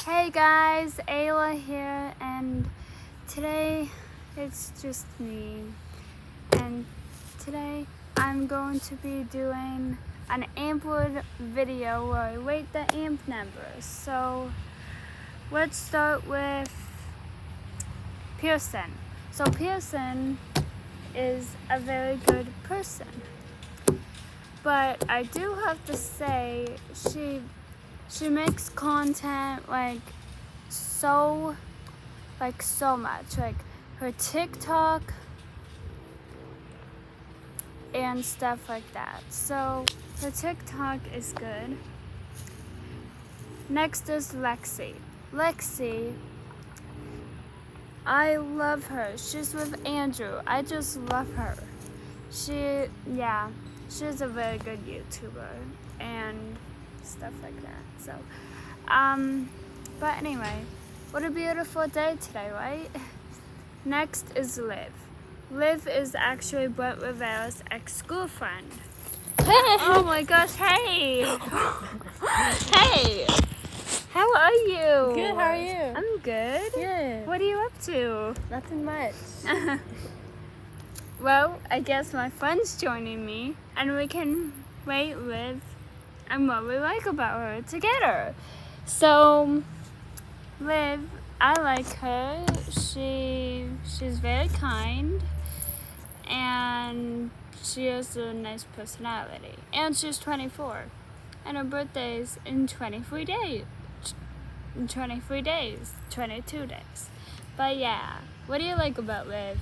Hey guys, Ayla here, and today it's just me. And today I'm going to be doing an Ampwood video where I rate the amp numbers. So let's start with Pearson. So Pearson is a very good person, but I do have to say she makes content so much, like her TikTok and stuff like that. So her TikTok is good. Next is Lexi. Lexi, I love her. She's with Andrew. I just love her. She's a very good YouTuber and stuff like that. So, but anyway, what a beautiful day today, right? Next is Liv. Liv is actually Brett Rivera's ex-girlfriend. Oh my gosh, hey! Hey! How are you? Good, how are you? I'm good. Good. What are you up to? Nothing much. Well, I guess my friend's joining me, and we can rate Liv and what we like about her together. So, Liv, I like her. She's very kind, and she has a nice personality. And she's 24, and her birthday's in 23 days. 22 days. But yeah, what do you like about Liv?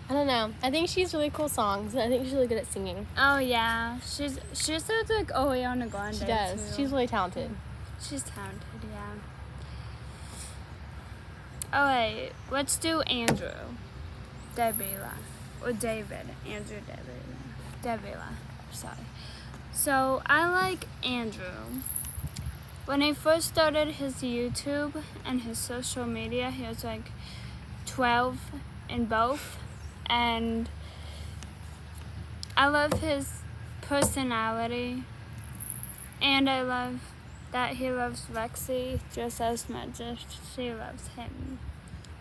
I don't know. I think she's really cool songs. I think she's really good at singing. Oh yeah, she sounds like Ariana Grande. She does. Too. She's really talented. She's talented, yeah. Alright, let's do Andrew. Davila. Or David. Andrew Davila. Sorry. So, I like Andrew. When he first started his YouTube and his social media, he was like 12 in both. And I love his personality. And I love that he loves Lexi just as much as she loves him.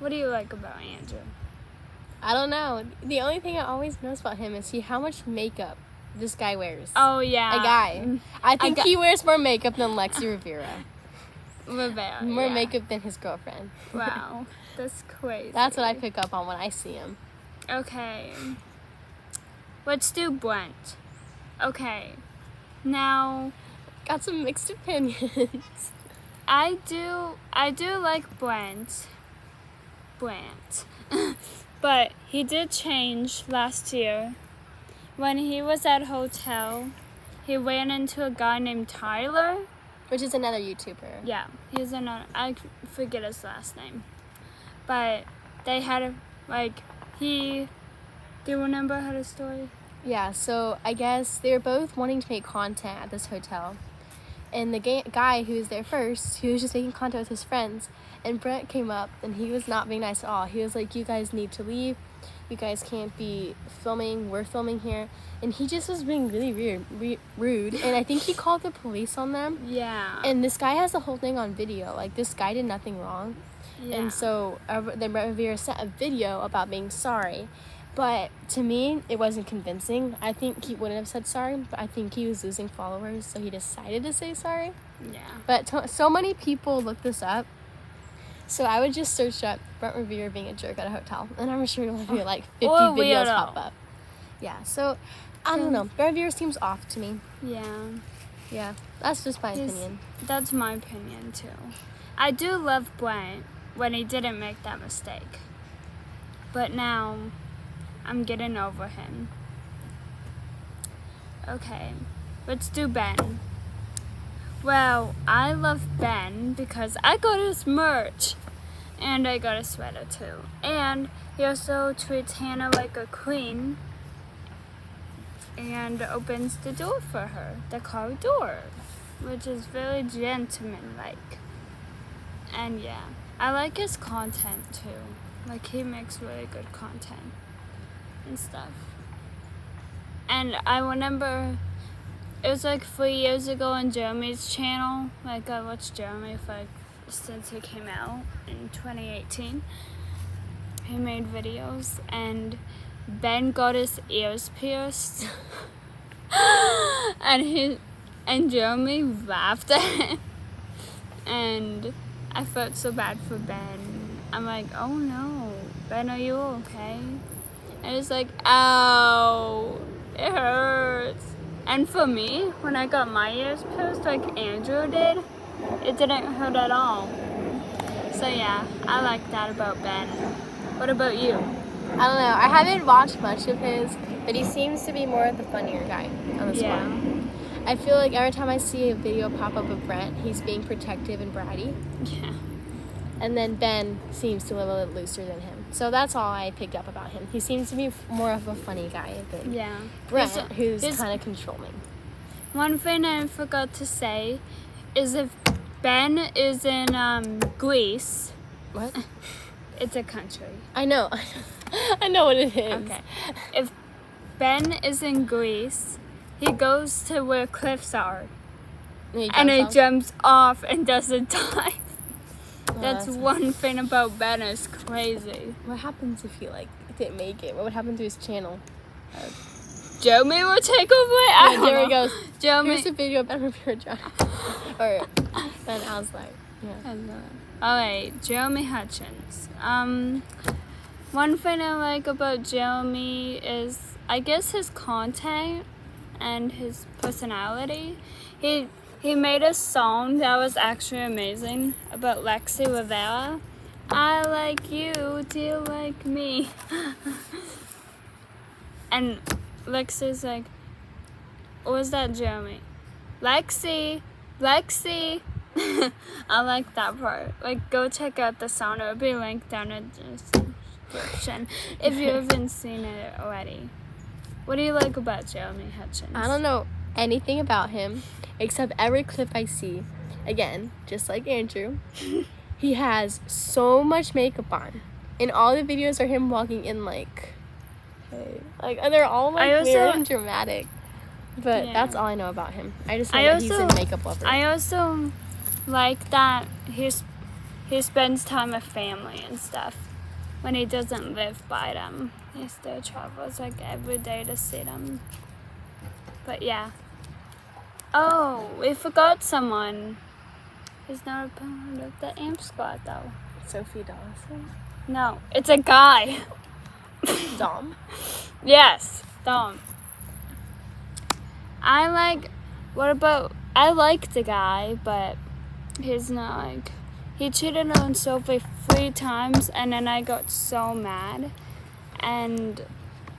What do you like about Andrew? I don't know. The only thing I always notice about him is how much makeup this guy wears. Oh, yeah. A guy. I think he wears more makeup than Lexi Rivera. More makeup than his girlfriend. Wow. That's crazy. That's what I pick up on when I see him. Okay. Let's do Brent. Okay. Now, got some mixed opinions. I do like Brent. But he did change last year. When he was at a hotel, he ran into a guy named Tyler. Which is another YouTuber. Yeah, he's another, I forget his last name. But they had do you remember how the story? Yeah, so I guess they were both wanting to make content at this hotel. And the guy who was there first, he was just making content with his friends. And Brent came up, and he was not being nice at all. He was like, you guys need to leave. You guys can't be filming. We're filming here. And he just was being really rude. And I think he called the police on them. Yeah. And this guy has the whole thing on video. Like, this guy did nothing wrong. Yeah. And so then Brent Rivera sent a video about being sorry. But to me, it wasn't convincing. I think he wouldn't have said sorry, but I think he was losing followers, so he decided to say sorry. Yeah. But so many people looked this up. So I would just search up Brent Rivera being a jerk at a hotel, and I'm sure you'll be like 50 videos pop up. Yeah, so I don't know. Brent Rivera seems off to me. Yeah. Yeah, that's just my opinion. That's my opinion too. I do love Brent when he didn't make that mistake. But now, I'm getting over him. Okay, let's do Ben. Well, I love Ben because I got his merch. And I got a sweater too. And he also treats Hannah like a queen. And opens the door for her, the car door. Which is very gentlemanlike. And yeah, I like his content too. Like, he makes really good content and stuff. And I remember it was like 3 years ago on Jeremy's channel. Like, I watched Jeremy for like since he came out in 2018. He made videos, and Ben got his ears pierced. and Jeremy laughed at him. And I felt so bad for Ben. I'm like, oh no, Ben, are you okay? And it's like, ow, it hurts. And for me, when I got my ears pierced like Andrew did, it didn't hurt at all. So yeah, I like that about Ben. What about you? I don't know. I haven't watched much of his, but he seems to be more of the funnier guy on the Yeah. spot. I feel like every time I see a video pop up of Brent, he's being protective and bratty. Yeah. And then Ben seems to live a little looser than him. So that's all I picked up about him. He seems to be more of a funny guy than Yeah. Brent, who's There's- kind of controlling. One thing I forgot to say is if Ben is in Greece, What? it's a country. I know. I know what it is. Okay. If Ben is in Greece, he goes to where cliffs are and he jumps off and doesn't die. That's one thing about Ben is crazy. What happens if he didn't make it? What would happen to his channel? Jeremy will take over it. I don't there he know. goes. Jeremy. Here's a video of Ben Revere John. Or Ben Aslight. Yeah. Alright, Jeremy Hutchins. One thing I like about Jeremy is, I guess, his content and his personality. He made a song that was actually amazing about Lexi Rivera. I like you, do you like me? And Lexi's like, or was that Jeremy? Lexi. I like that part. Like, go check out the song. It'll be linked down in the description if you haven't seen it already. What do you like about Jeremy Hutchins? I don't know anything about him except every clip I see. Again, just like Andrew, he has so much makeup on. And all the videos are him walking in they're all weird and dramatic. But Yeah. that's all I know about him. I just know that he's a makeup lover. I also like that he spends time with family and stuff. When he doesn't live by them, he still travels every day to see them. But yeah. Oh, we forgot someone. He's not a part of the AMP squad though. Sophie Dawson. No, it's a guy. Dom. Yes, Dom. I like the guy, but he's not he cheated on Sophie 3 times, and then I got so mad, and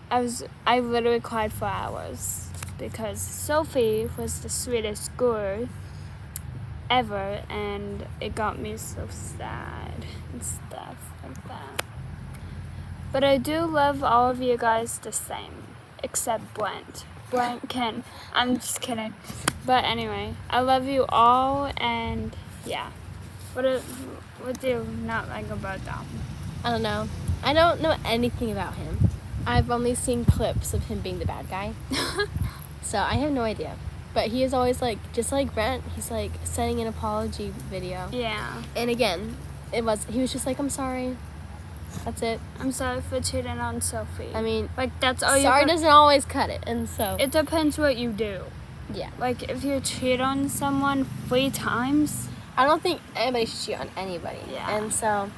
I literally cried for hours because Sophie was the sweetest girl ever, and it got me so sad and stuff like that. But I do love all of you guys the same, except Brent. Brent can. I'm just kidding. But anyway, I love you all, and yeah. What do you not like about Dom? I don't know. I don't know anything about him. I've only seen clips of him being the bad guy. So I have no idea. But he is always just like Brent, he's sending an apology video. Yeah. And again, he was just I'm sorry. That's it. I'm sorry for cheating on Sophie. I mean, that's all sorry doesn't always cut it. And so it depends what you do. Yeah. If you cheat on someone 3 times, I don't think anybody should cheat on anybody. Yeah. And so,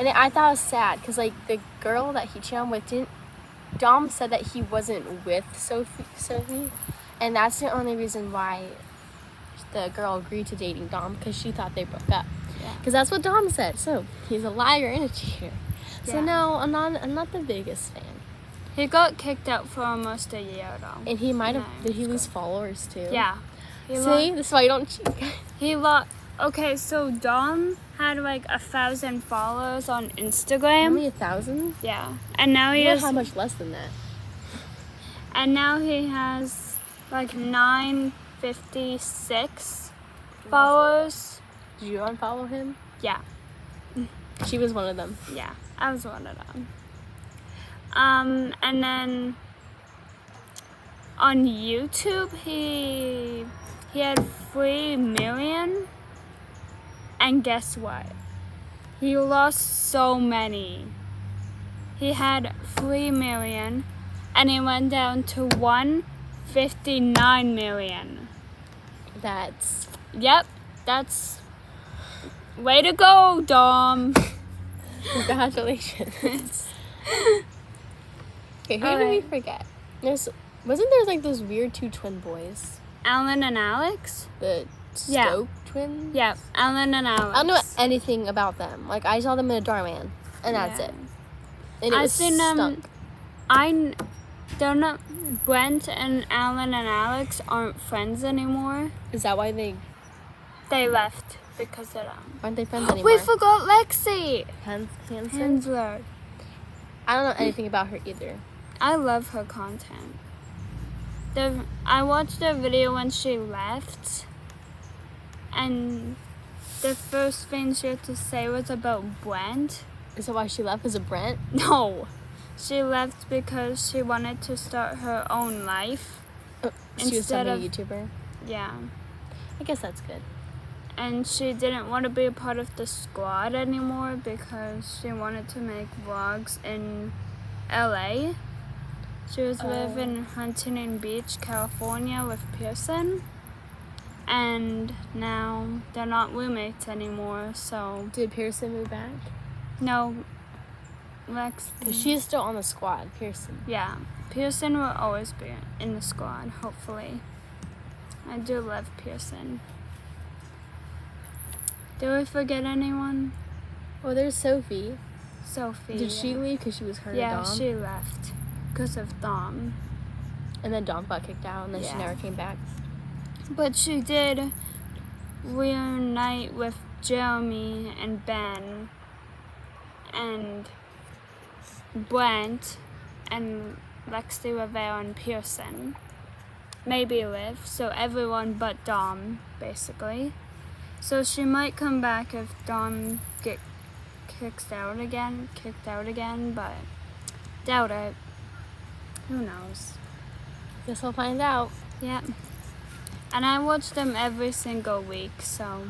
I thought it was sad because the girl that he cheated on with Dom said that he wasn't with Sophie, and that's the only reason why the girl agreed to dating Dom, because she thought they broke up. Yeah. Because that's what Dom said. So he's a liar and a cheater. So Yeah. no, I'm not the biggest fan. he got kicked out for almost a year though. And he might have. Yeah, Did he it's lose followers too? Yeah. See, this is why you don't cheat. He lost. Okay, so Dom had 1,000 followers on Instagram. Only 1,000. Yeah, and now he You know has. how much less than that? And now he has 956 followers. Did you unfollow him? Yeah, She was one of them. yeah, I was one of them. And then on YouTube, he had 3 million. And guess what? He lost so many. He had 3 million, and he went down to 159 million. That's Yep, that's way to go, Dom. congratulations. Okay, who did we Alright. forget? Wasn't there like those weird 2 twin boys? Alan and Alex? The Yeah. Stoke twins? Yeah, Alan and Alex. I don't know anything about them. Like, I saw them in a Darman, and that's Yeah. it. And it was stunk. They're not. Brent and Alan and Alex aren't friends anymore. Is that why they They left because of aren't they friends anymore? We forgot Lexi Hanson? Hansler. I don't know anything about her either. I love her content. I watched her video when she left, and the first thing she had to say was about Brent. Is that why she left? Because of Brent? No, she left because she wanted to start her own life. She was Instead becoming a of- YouTuber? Yeah. I guess that's good. And she didn't want to be a part of the squad anymore because she wanted to make vlogs in LA. She was living in Huntington Beach, California with Pearson. And now they're not roommates anymore, so Did Pearson move back? no. Lex. Because she is still on the squad, Pearson. Yeah. Pearson will always be in the squad, hopefully. I do love Pearson. Did we forget anyone? Well, there's Sophie. Sophie. Did she leave because she was hurt Yeah, of Dom? she left because of Dom. And then Dom got kicked out, and then she Yeah. never came back. But she did reunite with Jeremy and Ben and Brent and Lexi Rivera and Pearson. Maybe Liv, so everyone but Dom, basically. So she might come back if Dom gets kicked out again, but doubt it. Who knows? Guess we'll find out. Yeah. And I watch them every single week, so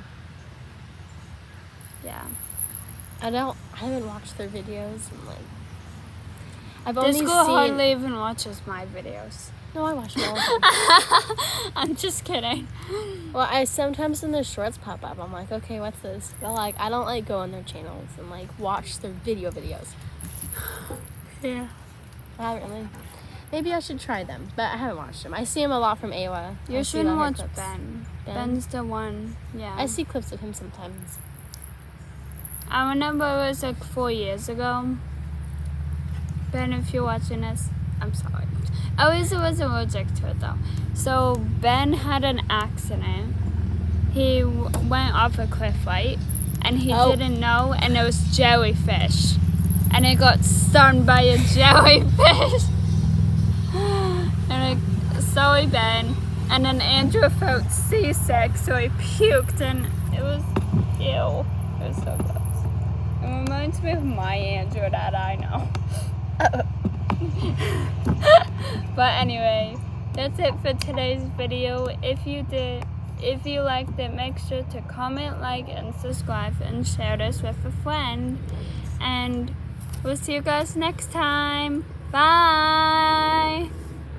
yeah. I haven't watched their videos, and like, I've This only girl seen. hardly even watches my videos. No, I watched all of them. I'm just kidding. Well, I sometimes when the shorts pop up, I'm like, okay, what's this? But like, I don't like go on their channels and like watch their videos. Yeah. I haven't really. Maybe I should try them, but I haven't watched them. I see him a lot from Ayla. You I see a lot should of her watch clips. Ben. Ben? Ben's the one. Yeah. I see clips of him sometimes. I remember it was like 4 years ago. Ben, if you're watching this, I'm sorry. I was allergic to it though. So Ben had an accident. He went off a cliff, right? And he didn't know, and it was jellyfish. And he got stung by a jellyfish. And sorry, Ben. And then Andrew felt seasick, so he puked, and it was ew. It was so gross. It reminds me of my Andrew that I know. But anyway, that's it for today's video. If you liked it, make sure to comment, like, and subscribe, and share this with a friend. And we'll see you guys next time. Bye!